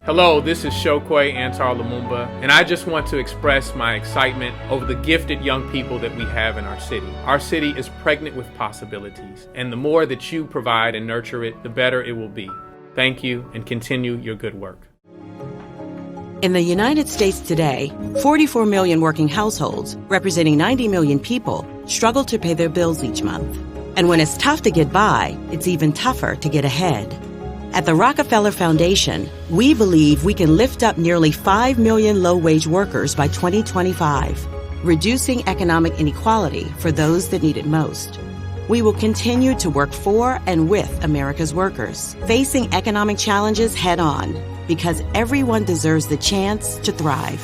Hello, this is Shokwe Antar Lumumba, and I just want to express my excitement over the gifted young people that we have in our city. Our city is pregnant with possibilities, and the more that you provide and nurture it, the better it will be. Thank you, and continue your good work. In the United States today, 44 million working households, representing 90 million people, struggle to pay their bills each month. And when it's tough to get by, it's even tougher to get ahead. At the Rockefeller Foundation, we believe we can lift up nearly 5 million low-wage workers by 2025, reducing economic inequality for those that need it most. We will continue to work for and with America's workers, facing economic challenges head-on, because everyone deserves the chance to thrive.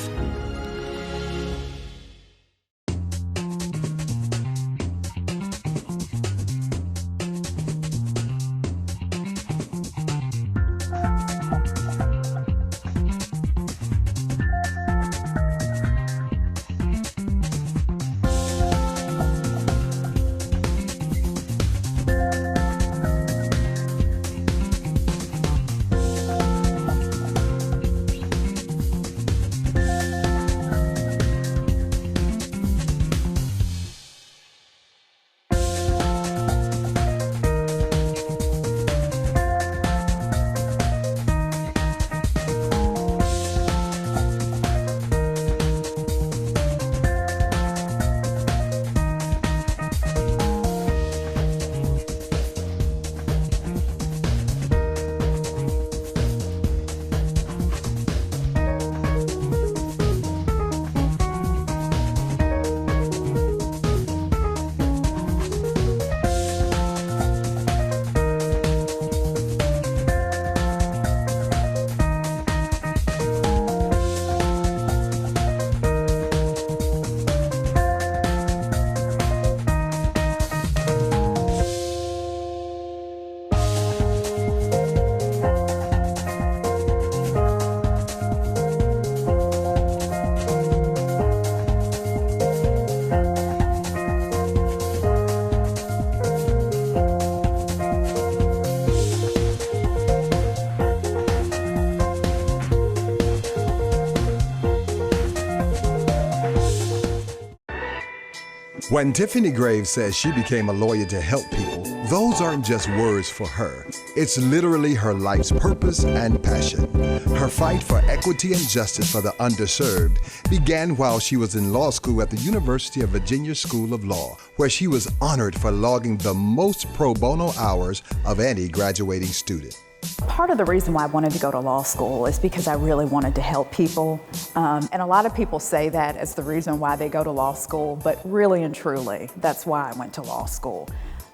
When Tiffany Graves says she became a lawyer to help people, those aren't just words for her. It's literally her life's purpose and passion. Her fight for equity and justice for the underserved began while she was in law school at the University of Virginia School of Law, where she was honored for logging the most pro bono hours of any graduating student. Part of the reason why I wanted to go to law school is because I really wanted to help people. And a lot of people say that as the reason why they go to law school, but really and truly, that's why I went to law school.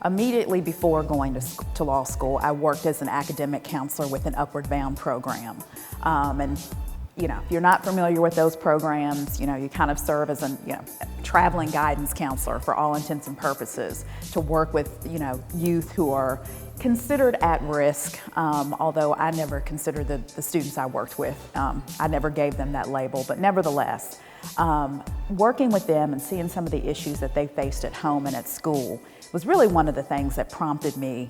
Immediately before going to law school, I worked as an academic counselor with an Upward Bound program. And you know, if you're not familiar with those programs, you know, you kind of serve as a traveling guidance counselor for all intents and purposes to work with, youth who are considered at risk, although I never considered the students I worked with, I never gave them that label, but nevertheless, working with them and seeing some of the issues that they faced at home and at school was really one of the things that prompted me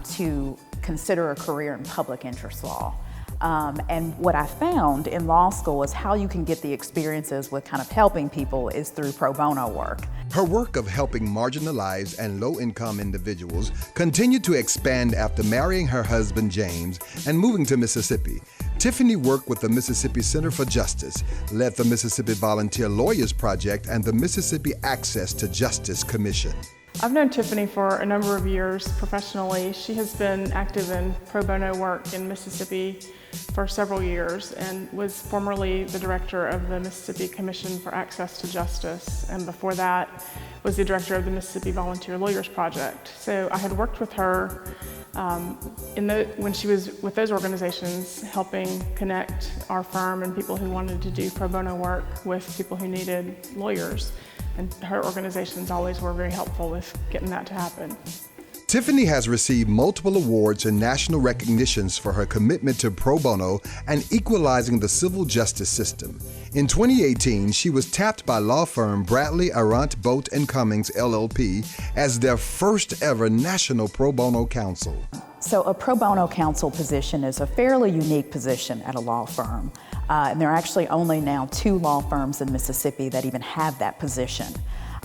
to consider a career in public interest law. And what I found in law school is how you can get the experiences with kind of helping people is through pro bono work. Her work of helping marginalized and low-income individuals continued to expand after marrying her husband, James, and moving to Mississippi. Tiffany worked with the Mississippi Center for Justice, led the Mississippi Volunteer Lawyers Project, and the Mississippi Access to Justice Commission. I've known Tiffany for a number of years professionally. She has been active in pro bono work in Mississippi for several years and was formerly the director of the Mississippi Commission for Access to Justice, and before that was the director of the Mississippi Volunteer Lawyers Project. So I had worked with her when she was with those organizations, helping connect our firm and people who wanted to do pro bono work with people who needed lawyers. And her organizations always were very helpful with getting that to happen. Tiffany has received multiple awards and national recognitions for her commitment to pro bono and equalizing the civil justice system. In 2018, she was tapped by law firm Bradley, Arant, Boat & Cummings, LLP, as their first ever national pro bono counsel. So a pro bono counsel position is a fairly unique position at a law firm. And there are actually only now 2 law firms in Mississippi that even have that position.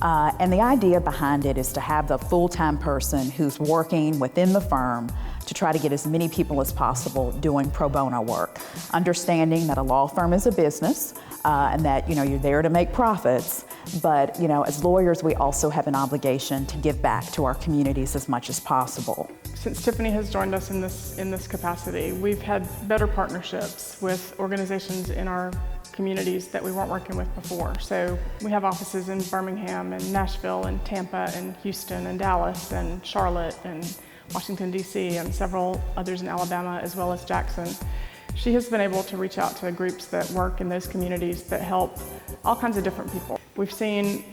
And the idea behind it is to have the full-time person who's working within the firm to try to get as many people as possible doing pro bono work, understanding that a law firm is a business and that you're there to make profits, but as lawyers we also have an obligation to give back to our communities as much as possible. Since Tiffany has joined us in this capacity, we've had better partnerships with organizations in our communities that we weren't working with before. So we have offices in Birmingham and Nashville and Tampa and Houston and Dallas and Charlotte and Washington, D.C. and several others in Alabama as well as Jackson. She has been able to reach out to groups that work in those communities that help all kinds of different people. We've seen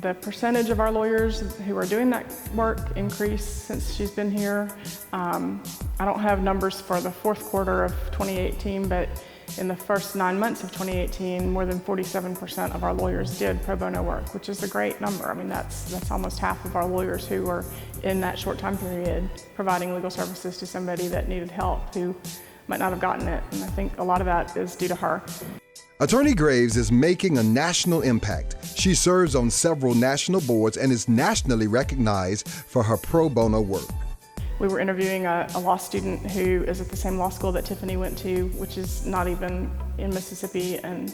the percentage of our lawyers who are doing that work increase since she's been here. I don't have numbers for the fourth quarter of 2018, but in the first 9 months of 2018, more than 47% of our lawyers did pro bono work, which is a great number. I mean, that's almost half of our lawyers who were in that short time period providing legal services to somebody that needed help who might not have gotten it. And I think a lot of that is due to her. Attorney Graves is making a national impact. She serves on several national boards and is nationally recognized for her pro bono work. We were interviewing a law student who is at the same law school that Tiffany went to, which is not even in Mississippi, and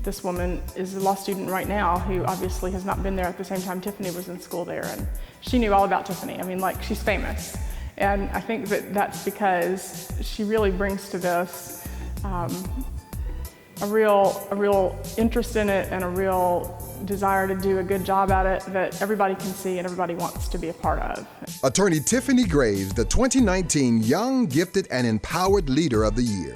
this woman is a law student right now who obviously has not been there at the same time Tiffany was in school there, and she knew all about Tiffany. I mean, she's famous. And I think that's because she really brings to this a real interest in it and a real desire to do a good job at it that everybody can see and everybody wants to be a part of. Attorney Tiffany Graves, the 2019 Young, Gifted, and Empowered Leader of the Year.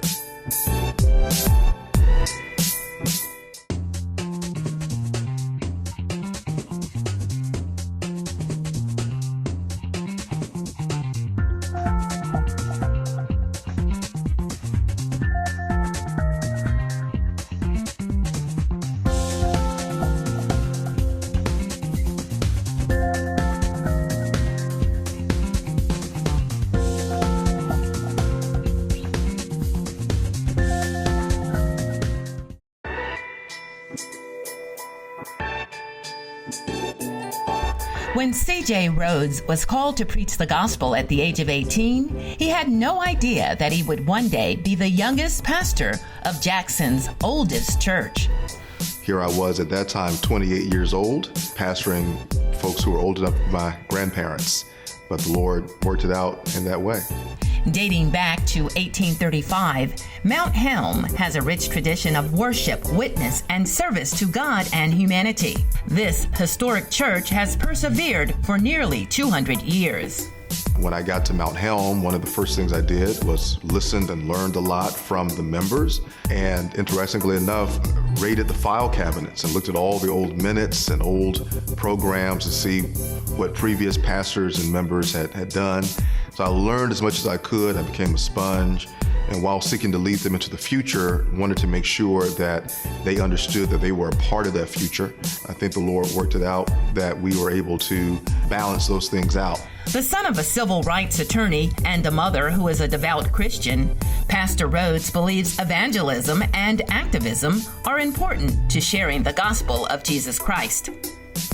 When CJ Rhodes was called to preach the gospel at the age of 18, he had no idea that he would one day be the youngest pastor of Jackson's oldest church. Here I was at that time, 28 years old, pastoring folks who were old enough for my grandparents. But the Lord worked it out in that way. Dating back to 1835, Mount Helm has a rich tradition of worship, witness, and service to God and humanity. This historic church has persevered for nearly 200 years. When I got to Mount Helm, one of the first things I did was listened and learned a lot from the members, and interestingly enough, raided the file cabinets and looked at all the old minutes and old programs to see what previous pastors and members had done. So I learned as much as I could. I became a sponge, and while seeking to lead them into the future, wanted to make sure that they understood that they were a part of that future. I think the Lord worked it out that we were able to balance those things out. The son of a civil rights attorney and a mother who is a devout Christian, Pastor Rhodes believes evangelism and activism are important to sharing the gospel of Jesus Christ.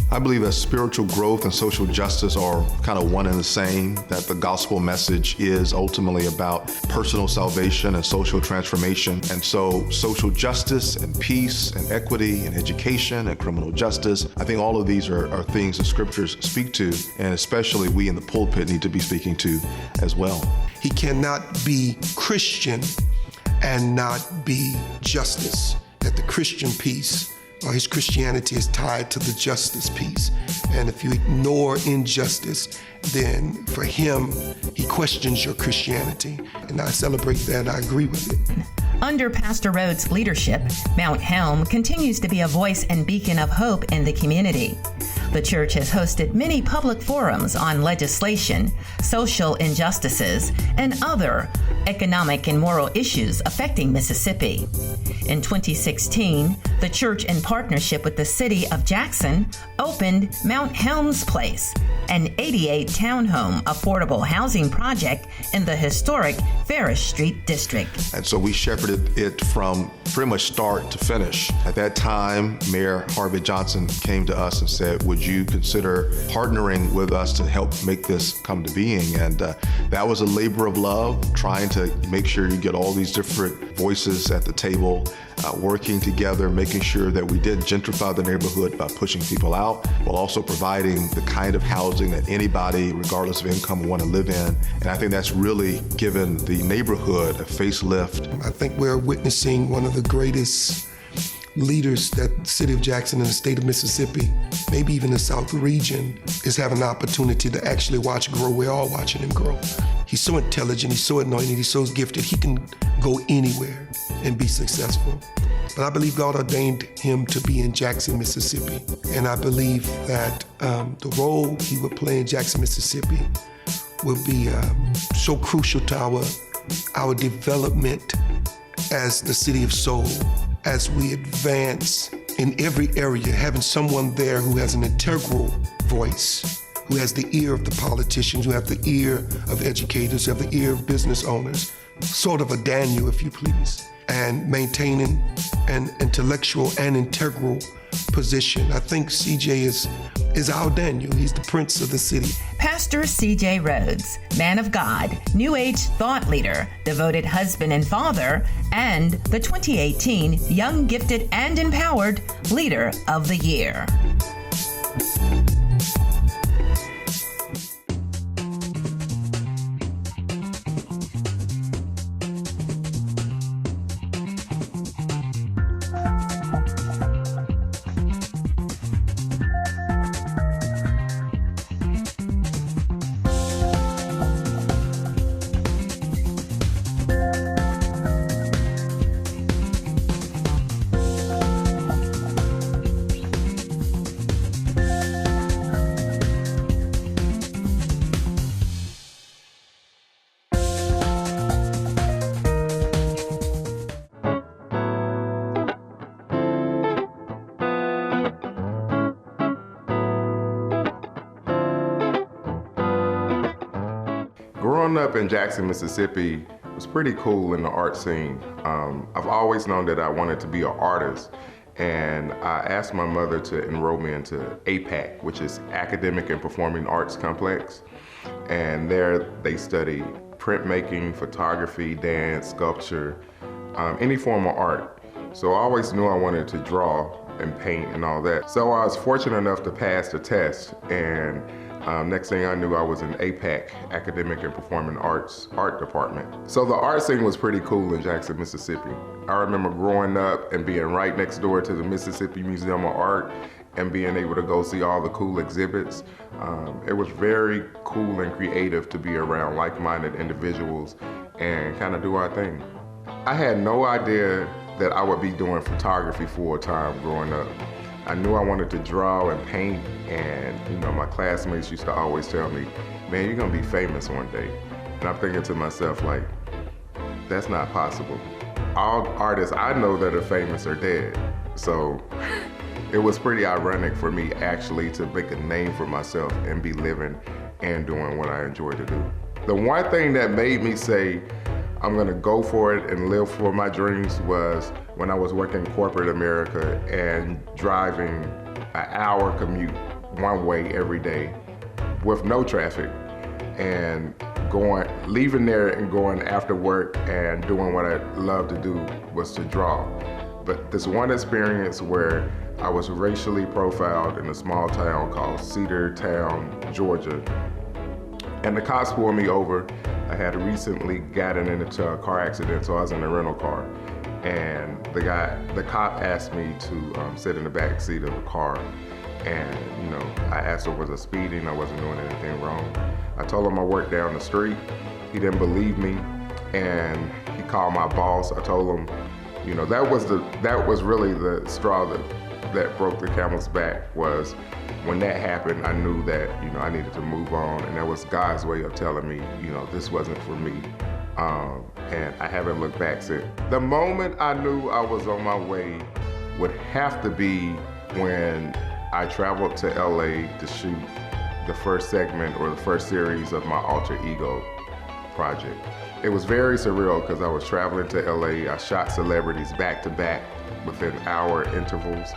I believe that spiritual growth and social justice are kind of one and the same, that the gospel message is ultimately about personal salvation and social transformation. And so social justice and peace and equity and education and criminal justice, I think all of these are things the scriptures speak to, and especially we in the pulpit need to be speaking to as well. He cannot be Christian and not be justice, that the Christian piece or his Christianity is tied to the justice piece. And if you ignore injustice, then for him, he questions your Christianity. And I celebrate that, I agree with it. Under Pastor Rhodes' leadership, Mount Helm continues to be a voice and beacon of hope in the community. The church has hosted many public forums on legislation, social injustices, and other economic and moral issues affecting Mississippi. In 2016, the church, in partnership with the city of Jackson, opened Mount Helm's Place, an 88 townhome affordable housing project in the historic Farish Street district. And so we shepherded it from pretty much start to finish. At that time, Mayor Harvey Johnson came to us and said, would you consider partnering with us to help make this come to being? And that was a labor of love, trying to make sure you get all these different voices at the table, working together, making sure that we did gentrify the neighborhood by pushing people out, while also providing the kind of housing that anybody, regardless of income, will want to live in. And I think that's really given the neighborhood a facelift. I think we're witnessing one of the greatest leaders that the city of Jackson and the state of Mississippi, maybe even the South region, is having an opportunity to actually watch grow. We're all watching him grow. He's so intelligent, he's so anointed, he's so gifted, he can go anywhere and be successful. But I believe God ordained him to be in Jackson, Mississippi. And I believe that the role he would play in Jackson, Mississippi will be so crucial to our development as the city of soul, as we advance in every area, having someone there who has an integral voice, who has the ear of the politicians, who have the ear of educators, who have the ear of business owners, sort of a Daniel, if you please, and maintaining an intellectual and integral position. I think CJ is our Daniel. He's the prince of the city. Pastor CJ Rhodes, man of God, New Age thought leader, devoted husband and father, and the 2018 Young, Gifted, and Empowered Leader of the Year. Growing up in Jackson, Mississippi was pretty cool in the art scene. I've always known that I wanted to be an artist, and I asked my mother to enroll me into APAC, which is Academic and Performing Arts Complex. And there they study printmaking, photography, dance, sculpture, any form of art. So I always knew I wanted to draw and paint and all that. So I was fortunate enough to pass the test, and next thing I knew, I was in APAC, Academic and Performing Arts Art Department. So the art scene was pretty cool in Jackson, Mississippi. I remember growing up and being right next door to the Mississippi Museum of Art and being able to go see all the cool exhibits. It was very cool and creative to be around like-minded individuals and kind of do our thing. I had no idea that I would be doing photography full-time growing up. I knew I wanted to draw and paint, and my classmates used to always tell me, man, you're gonna be famous one day. And I'm thinking to myself, like, that's not possible. All artists I know that are famous are dead. So it was pretty ironic for me actually to make a name for myself and be living and doing what I enjoy to do. The one thing that made me say, I'm gonna go for it and live for my dreams was when I was working in corporate America and driving an hour commute one way every day with no traffic, and leaving there and going after work and doing what I love to do was to draw. But this one experience where I was racially profiled in a small town called Cedartown, Georgia, and the cops pulled me over. I had recently gotten into a car accident, so I was in a rental car. And the cop asked me to sit in the back seat of the car. And, I asked him, was I speeding? I wasn't doing anything wrong. I told him I worked down the street. He didn't believe me, and he called my boss. I told him, that was really the straw that broke the camel's back. Was when that happened, I knew that, I needed to move on, and that was God's way of telling me, this wasn't for me. And I haven't looked back since. The moment I knew I was on my way would have to be when I traveled to LA to shoot the first segment or the first series of my alter ego project. It was very surreal because I was traveling to LA. I shot celebrities back to back within hour intervals,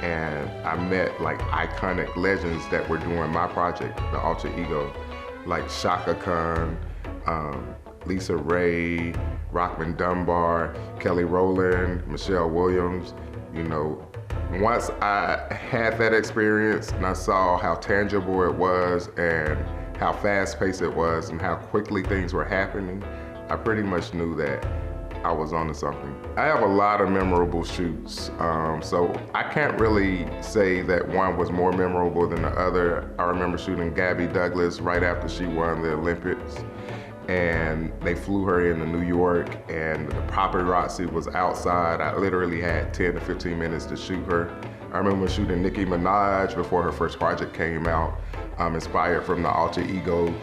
and I met like iconic legends that were doing my project, the alter ego, like Shaka Khan, Lisa Ray, Rockman Dunbar, Kelly Rowland, Michelle Williams. You know, once I had that experience and I saw how tangible it was and how fast-paced it was and how quickly things were happening, I pretty much knew that I was onto something. I have a lot of memorable shoots, so I can't really say that one was more memorable than the other. I remember shooting Gabby Douglas right after she won the Olympics, and they flew her into New York, and the paparazzi was outside. I literally had 10 to 15 minutes to shoot her. I remember shooting Nicki Minaj before her first project came out, inspired from the alter ego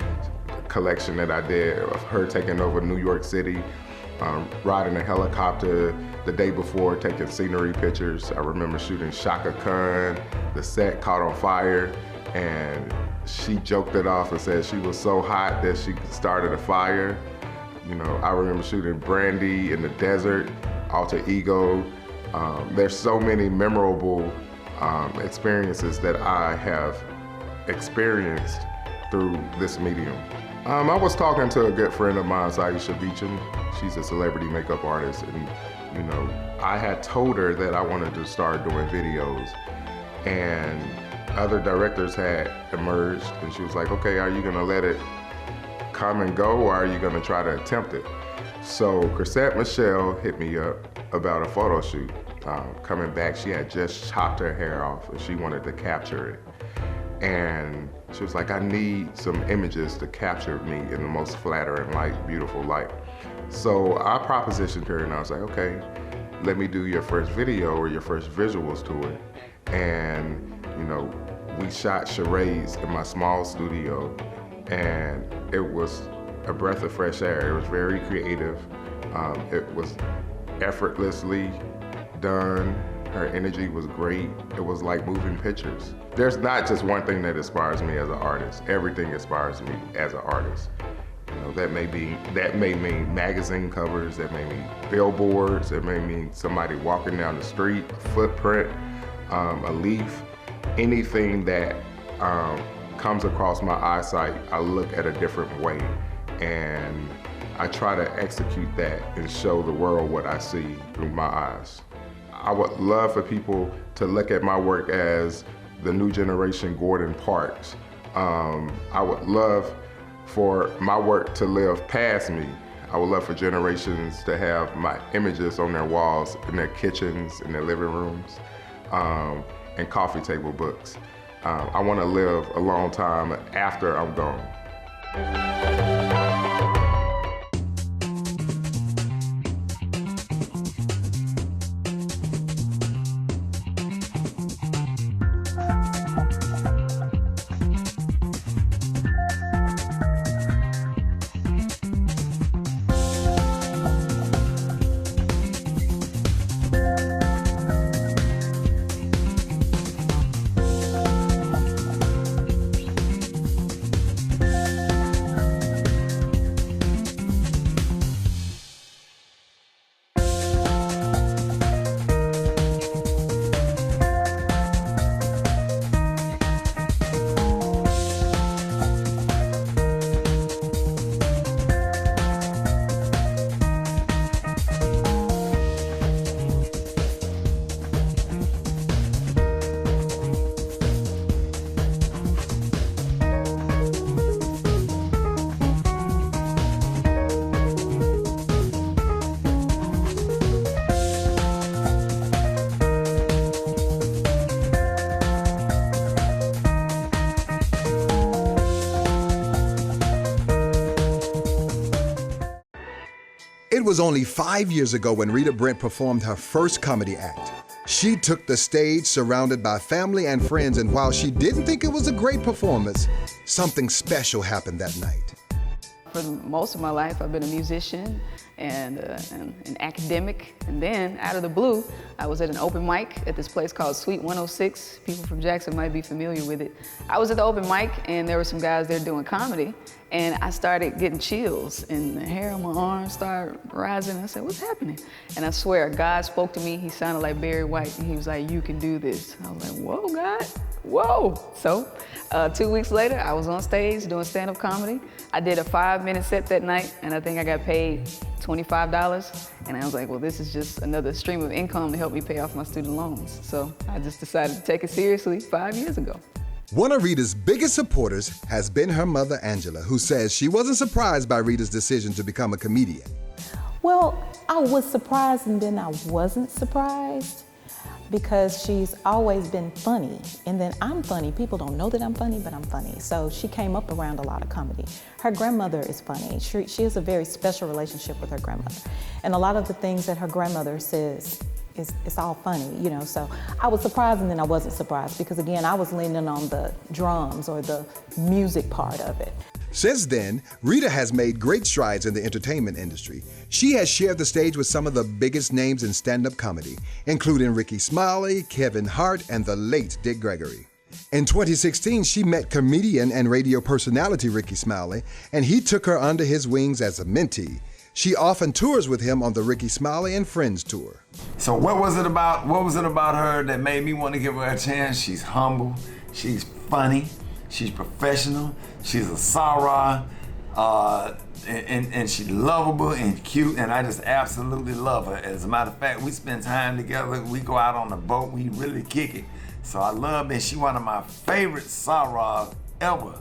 collection that I did of her taking over New York City, riding a helicopter the day before, taking scenery pictures. I remember shooting Shaka Khan. The set caught on fire, and she joked it off and said she was so hot that she started a fire. You know, I remember shooting Brandy in the desert, alter ego. There's so many memorable experiences that I have experienced through this medium. I was talking to a good friend of mine, Aisha Beecham. She's a celebrity makeup artist, and you know, I had told her that I wanted to start doing videos, and other directors had emerged, and she was like, okay, are you gonna let it come and go, or are you gonna try to attempt it? So Chrisette Michelle hit me up about a photo shoot. Coming back, she had just chopped her hair off and she wanted to capture it. And she was like, I need some images to capture me in the most flattering light, beautiful light. So I propositioned her and I was like, okay, let me do your first video or your first visuals to it. And you know, we shot charades in my small studio, and it was a breath of fresh air. It was very creative. It was effortlessly done. Her energy was great. It was like moving pictures. There's not just one thing that inspires me as an artist. Everything inspires me as an artist. You know, that may mean magazine covers, that may mean billboards, it may mean somebody walking down the street, a footprint, a leaf, anything that comes across my eyesight, I look at a different way, and I try to execute that and show the world what I see through my eyes. I would love for people to look at my work as the new generation Gordon Parks. I would love for my work to live past me. I would love for generations to have my images on their walls, in their kitchens, in their living rooms, and coffee table books. I want to live a long time after I'm gone. It was only 5 years ago when Rita Brent performed her first comedy act. She took the stage surrounded by family and friends, and while she didn't think it was a great performance, something special happened that night. For most of my life, I've been a musician and an academic. And then, out of the blue, I was at an open mic at this place called Suite 106. People from Jackson might be familiar with it. I was at the open mic, and there were some guys there doing comedy. And I started getting chills, and the hair on my arms started rising. I said, what's happening? And I swear, God spoke to me. He sounded like Barry White, and he was like, you can do this. I was like, whoa, God, whoa. So 2 weeks later, I was on stage doing stand-up comedy. I did a 5-minute set that night, and I think I got paid $25. And I was like, well, this is just another stream of income to help me pay off my student loans. So I just decided to take it seriously 5 years ago. One of Rita's biggest supporters has been her mother, Angela, who says she wasn't surprised by Rita's decision to become a comedian. Well, I was surprised and then I wasn't surprised because she's always been funny. And then I'm funny. People don't know that I'm funny, but I'm funny. So she came up around a lot of comedy. Her grandmother is funny. She has a very special relationship with her grandmother. And a lot of the things that her grandmother says, it's all funny, you know, so I was surprised and then I wasn't surprised because again, I was leaning on the drums or the music part of it. Since then, Rita has made great strides in the entertainment industry. She has shared the stage with some of the biggest names in stand-up comedy, including Ricky Smiley, Kevin Hart, and the late Dick Gregory. In 2016, she met comedian and radio personality Ricky Smiley, and he took her under his wings as a mentee. She often tours with him on the Ricky Smiley and Friends tour. So what was it about her that made me want to give her a chance? She's humble, she's funny, she's professional, she's a Sarah, and she's lovable and cute, and I just absolutely love her. As a matter of fact, we spend time together, we go out on the boat, we really kick it. So I love her, and she's one of my favorite Sarah ever.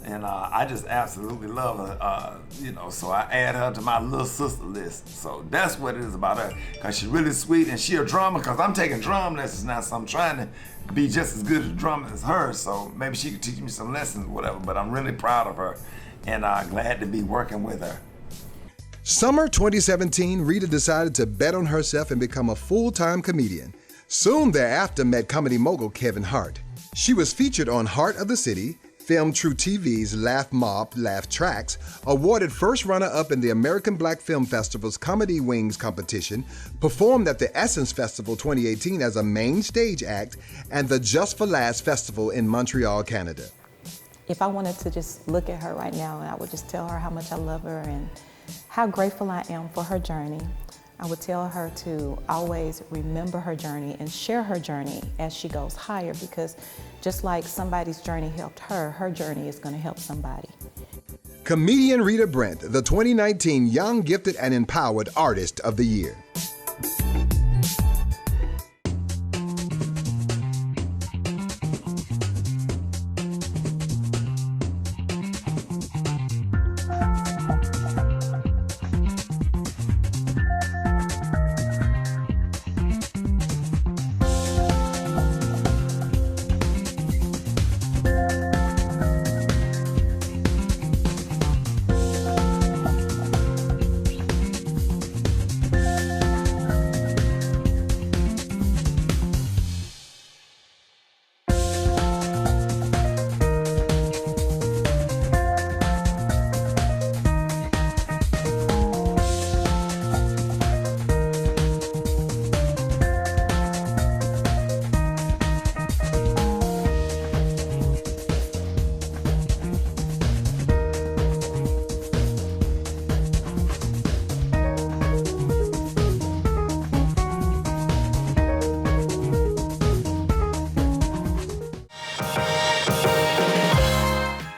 And I just absolutely love her, so I add her to my little sister list. So that's what it is about her, because she's really sweet and she's a drummer, because I'm taking drum lessons now, so I'm trying to be just as good a drummer as her, so maybe she could teach me some lessons or whatever, but I'm really proud of her and glad to be working with her. Summer 2017, Rita decided to bet on herself and become a full-time comedian. Soon thereafter met comedy mogul Kevin Hart. She was featured on Heart of the City, Film True TV's Laugh Mob, Laugh Tracks, awarded first runner-up in the American Black Film Festival's Comedy Wings competition, performed at the Essence Festival 2018 as a main stage act, and the Just for Laughs Festival in Montreal, Canada. If I wanted to just look at her right now, I would just tell her how much I love her and how grateful I am for her journey. I would tell her to always remember her journey and share her journey as she goes higher, because just like somebody's journey helped her, her journey is going to help somebody. Comedian Rita Brent, the 2019 Young, Gifted, and Empowered Artist of the Year.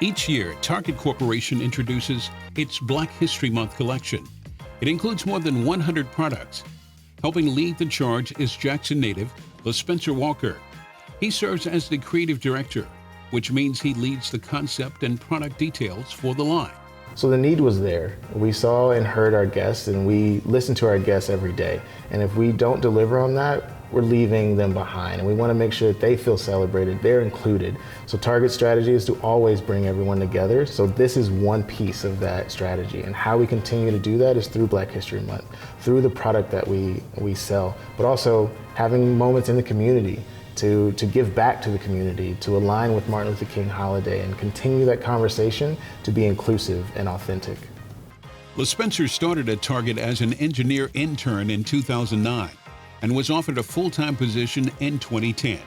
Each year, Target Corporation introduces its Black History Month collection. It includes more than 100 products. Helping lead the charge is Jackson native LaSpencer Walker. He serves as the creative director, which means he leads the concept and product details for the line. So the need was there. We saw and heard our guests, and we listen to our guests every day. And if we don't deliver on that, we're leaving them behind. And we want to make sure that they feel celebrated, they're included. So Target's strategy is to always bring everyone together. So this is one piece of that strategy. And how we continue to do that is through Black History Month, through the product that we sell, but also having moments in the community to give back to the community, to align with Martin Luther King holiday and continue that conversation to be inclusive and authentic. LaSpencer started at Target as an engineer intern in 2009 and was offered a full-time position in 2010.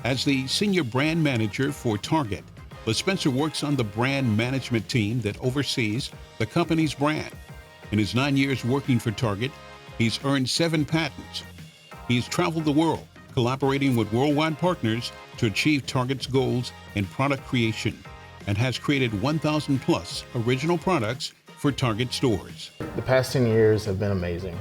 As the senior brand manager for Target, LaSpencer works on the brand management team that oversees the company's brand. In his 9 years working for Target, he's earned 7 patents. He's traveled the world, collaborating with worldwide partners to achieve Target's goals in product creation, and has created 1,000 plus original products for Target stores. The past 10 years have been amazing.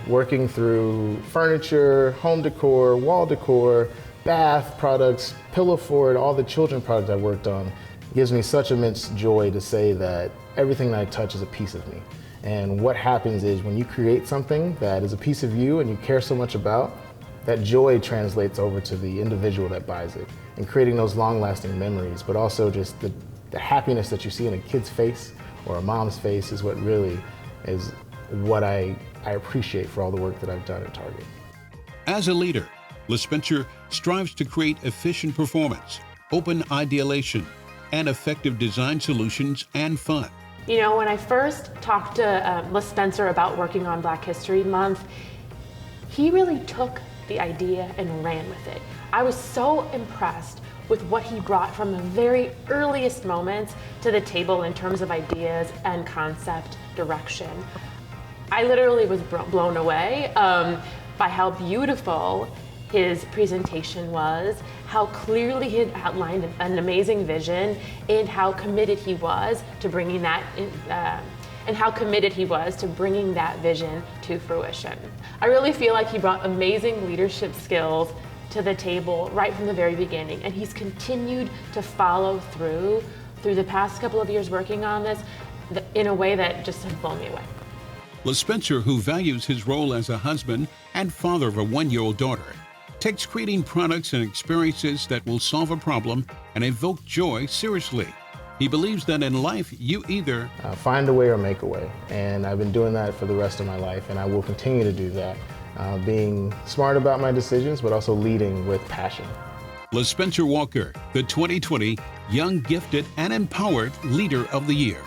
Working through furniture, home decor, wall decor, bath products, pillow fort, all the children products I worked on gives me such immense joy to say that everything that I touch is a piece of me. And what happens is when you create something that is a piece of you and you care so much about, that joy translates over to the individual that buys it, and creating those long-lasting memories, but also just the happiness that you see in a kid's face or a mom's face is what really is what I appreciate for all the work that I've done at Target. As a leader, LaSpencer strives to create efficient performance, open ideation, and effective design solutions and fun. You know, when I first talked to LaSpencer about working on Black History Month, he really took the idea and ran with it. I was so impressed with what he brought from the very earliest moments to the table in terms of ideas and concept direction. I literally was blown away by how beautiful his presentation was, how clearly he had outlined an amazing vision, and how committed he was to bringing that vision to fruition. I really feel like he brought amazing leadership skills to the table right from the very beginning, and he's continued to follow through the past couple of years working on this in a way that just has blown me away. LaSpencer, who values his role as a husband and father of a 1-year-old daughter, takes creating products and experiences that will solve a problem and evoke joy seriously. He believes that in life, you either find a way or make a way. And I've been doing that for the rest of my life, and I will continue to do that. Being smart about my decisions, but also leading with passion. LaSpencer Walker, the 2020 Young, Gifted, and Empowered Leader of the Year.